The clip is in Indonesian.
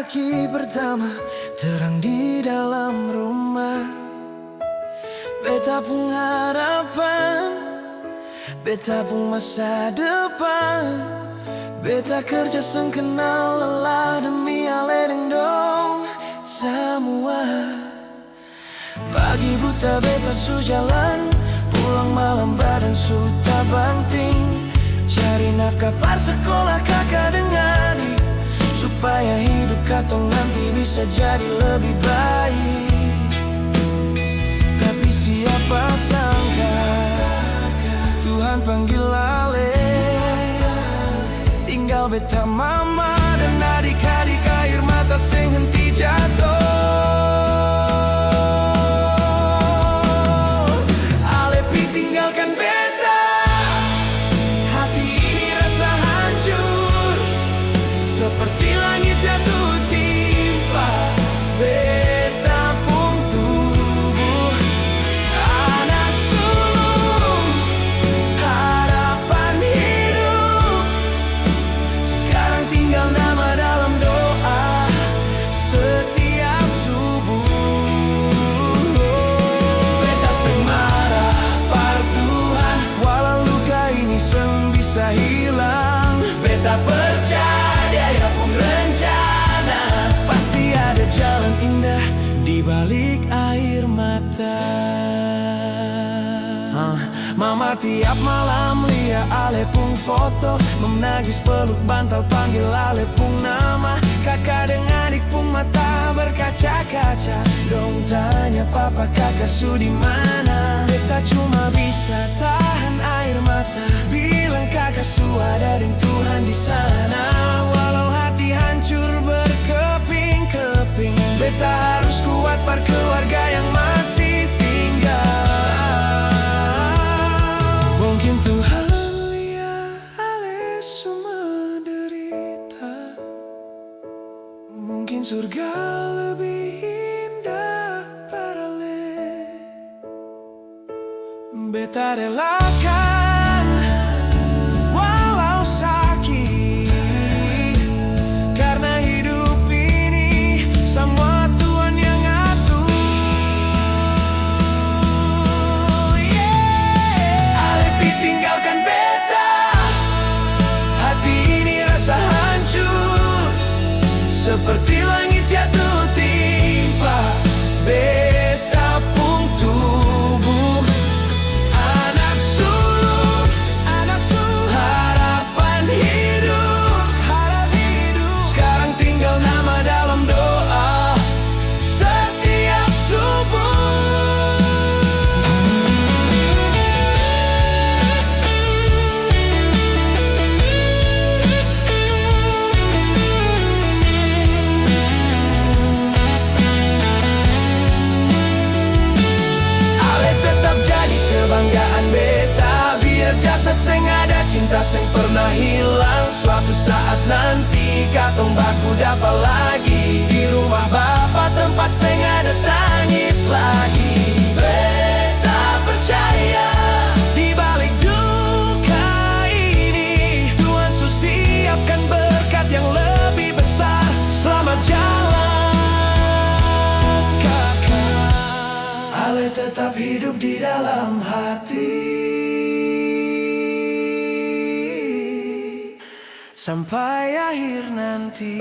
pagi pertama, terang di dalam rumah. Beta pun harapan, beta pun masa depan. Beta kerja seng kenal lelah demi aledeng dong semua. Pagi buta beta su jalan, pulang malam badan su tak banting. Cari nafkah par sekolah kakak dan adik, supaya hidup katong nanti bisa jadi lebih baik. Tapi siapa sangka Tuhan panggil ale, tinggal beta mama dan adik-adik, air mata sing henti jatuh. Ale pi tinggalkan beta, hati ini rasa hancur, seperti langit jatuh timpa beta pun tubuh. Anak sulung, harapan hidup, sekarang tinggal nama dalam doa setiap subuh. Beta seng marah par Tuhan, walau luka ini seng bisa hilang. Beta percaya ya pun rencana, pasti ada jalan indah di balik air mata. Mama tiap malam lia ale pun foto, menangis peluk bantal panggil ale pun nama. Kakak dan adik pun mata berkaca-kaca, dong tanya papa kakak su di mana. Beta cuma bisa tahan air mata, bilang kakak su ada dengan Tuhan di sana. Walau hati hancur berkeping-keping, beta harus kuat par keluarga yang masih tinggal. Mungkin Tuhan lihat ale su menderita, mungkin surga lebih indah para ale. Beta relakan walau sakit, karena hidup ini semua Tuhan yang atur. Ale pi tinggalkan beta, hati ini rasa hancur, seperti langit jatuh timpa beta pun tubuh. Anak sulung, harapan hidup, sekarang tinggal nama dalam doa setiap subuh. Ale tetap jadi kebanggaan beta, biar jasad seng ada cinta seng pernah hilang. Suatu saat nanti katong baku dapa lagi di rumah bapa, tempat seng ada tangis lagi. Beta percaya di balik duka ini Tuhan su siapkan berkat yang lebih besar. Selamat jalan kakak, ale tetap hidup di dalam hati sampai akhir nanti.